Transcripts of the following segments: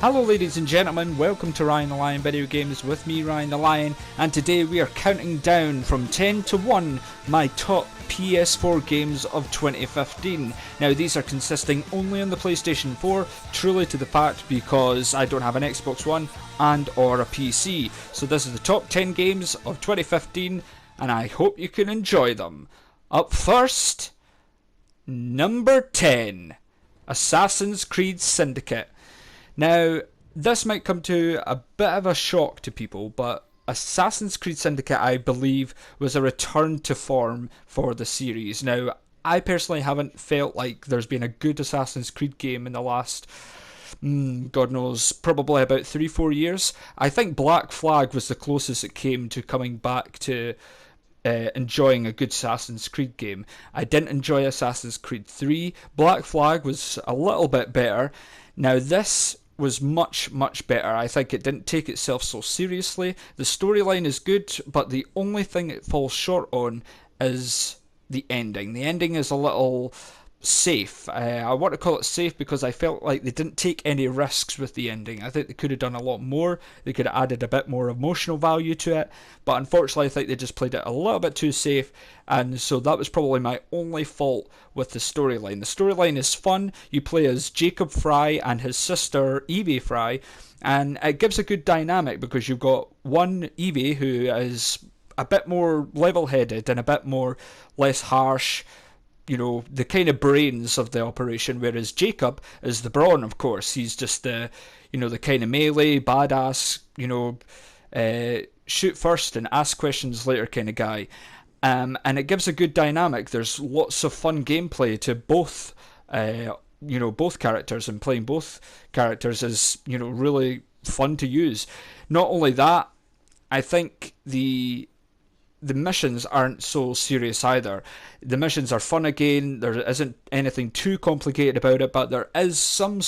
Hello ladies and gentlemen, welcome to Ryan the Lion Video Games with me, Ryan the Lion, and today we are counting down from 10 to 1 my top PS4 games of 2015. Now these are consisting only on the PlayStation 4, truly to the fact because I don't have an Xbox One and or a PC. So this is the top 10 games of 2015 and I hope you can enjoy them. Up first, number 10, Assassin's Creed Syndicate. Now, this might come to a bit of a shock to people, but Assassin's Creed Syndicate, I believe, was a return to form for the series. Now, I personally haven't felt like there's been a good Assassin's Creed game in the last, God knows, probably about 3-4 years. I think Black Flag was the closest it came to coming back to enjoying a good Assassin's Creed game. I didn't enjoy Assassin's Creed 3. Black Flag was a little bit better. Now, this was much better. I think it didn't take itself so seriously. The storyline is good, but the only thing it falls short on is the ending. The ending is a little safe. I want to call it safe because I felt like they didn't take any risks with the ending. I think they could have done a lot more. They could have added a bit more emotional value to it, but unfortunately I think they just played it a little bit too safe, and so that was probably my only fault with the storyline. The storyline is fun. You play as Jacob Fry and his sister Evie Fry, and it gives a good dynamic because you've got one Evie who is a bit more level-headed and a bit more less harsh, you know, the kind of brains of the operation, whereas Jacob is the brawn, of course. He's just the, you know, the kind of melee, badass, you know, shoot first and ask questions later kind of guy. And it gives a good dynamic. There's lots of fun gameplay to both, you know, both characters, and playing both characters is, you know, really fun to use. Not only that, I think the missions aren't so serious either. The missions are fun again. There isn't anything too complicated about it, but there is some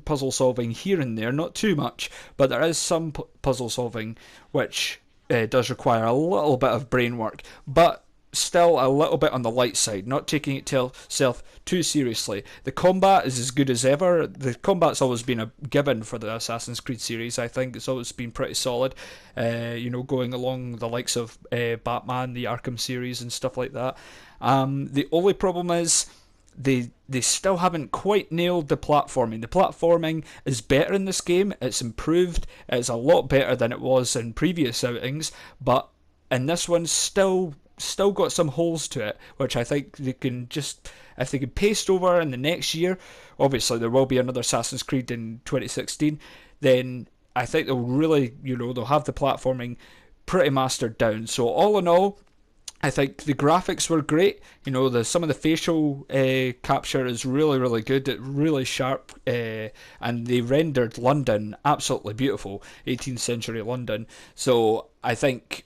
puzzle solving here and there. Not too much, but there is some puzzle solving which does require a little bit of brain work, but still a little bit on the light side, not taking itself too seriously. The combat is as good as ever. The combat's always been a given for the Assassin's Creed series. I think it's always been pretty solid, you know, going along the likes of Batman, the Arkham series and stuff like that. The only problem is they still haven't quite nailed the platforming. The platforming is better in this game. It's improved. It's a lot better than it was in previous outings, but in this one still got some holes to it, which I think they can just, if they can paste over in the next year, obviously there will be another Assassin's Creed in 2016, then I think they'll really, you know, they'll have the platforming pretty mastered down. So all in all, I think the graphics were great. You know, some of the facial capture is really good. It's really sharp, and they rendered London absolutely beautiful, 18th century London. So I think,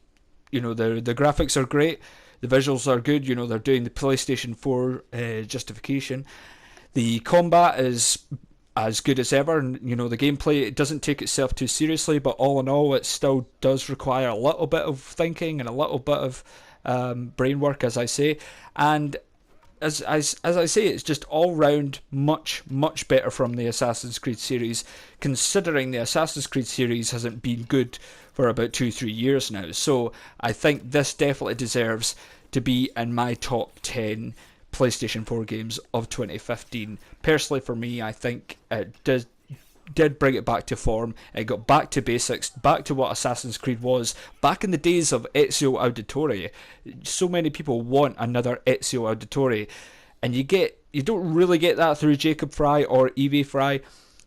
you know, the graphics are great, the visuals are good. You know, they're doing the PlayStation 4 justification. The combat is as good as ever, and you know, the gameplay, it doesn't take itself too seriously, but all in all it still does require a little bit of thinking and a little bit of brain work, as I say. And as I say, it's just all round much better from the Assassin's Creed series, considering the Assassin's Creed series hasn't been good for about 2-3 years now. So I think this definitely deserves to be in my top 10 PlayStation 4 games of 2015. Personally, for me, I think it did bring it back to form. It got back to basics, back to what Assassin's Creed was back in the days of Ezio Auditore. So many people want another Ezio Auditore, and you don't really get that through Jacob Fry or Evie Fry,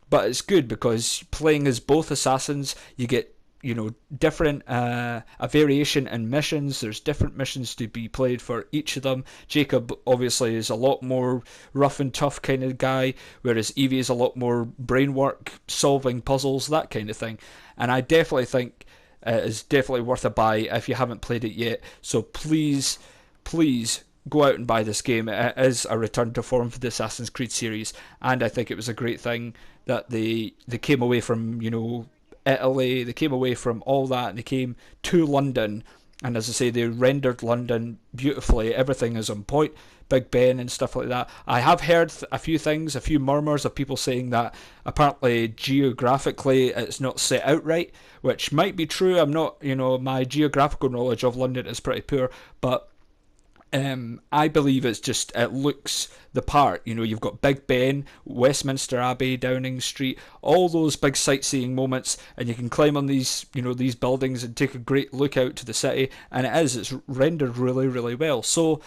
but it's good because playing as both assassins, you get, you know, different a variation in missions. There's different missions to be played for each of them. Jacob obviously is a lot more rough and tough kind of guy, whereas Evie is a lot more brain work, solving puzzles, that kind of thing. And I definitely think it is definitely worth a buy if you haven't played it yet. So please go out and buy this game. It is a return to form for the Assassin's Creed series, and I think it was a great thing that they came away from, you know, Italy, they came away from all that and they came to London And as I say, they rendered London beautifully. Everything is on point. Big Ben and stuff like that. I have heard a few things, a few murmurs of people saying that apparently geographically it's not set out right, which might be true. I'm not, my geographical knowledge of London is pretty poor, but I believe it looks the part. You've got Big Ben, Westminster Abbey, Downing Street, all those big sightseeing moments, and you can climb on these buildings and take a great look out to the city, and it's rendered really, really well. So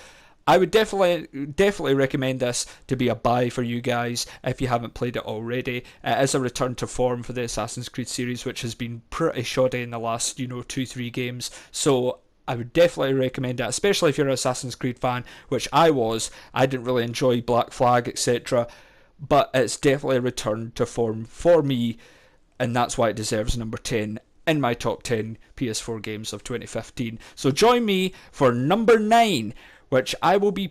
I would definitely recommend this to be a buy for you guys if you haven't played it already. It is a return to form for the Assassin's Creed series, which has been pretty shoddy in the last 2-3 games. So I would definitely recommend it, especially if you're an Assassin's Creed fan, which I was. I didn't really enjoy Black Flag, etc. But it's definitely a return to form for me, and that's why it deserves number 10 in my top 10 PS4 games of 2015. So join me for number 9, which I will be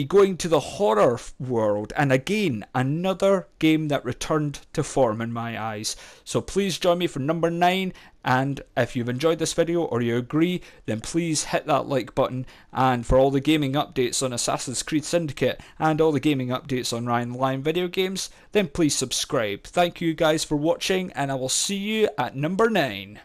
going to the horror world, and again, another game that returned to form in my eyes. So please join me for number 9, and if you've enjoyed this video or you agree, then please hit that like button, and for all the gaming updates on Assassin's Creed Syndicate and all the gaming updates on Ryan the Lion video games, then please subscribe. Thank you guys for watching, and I will see you at number 9.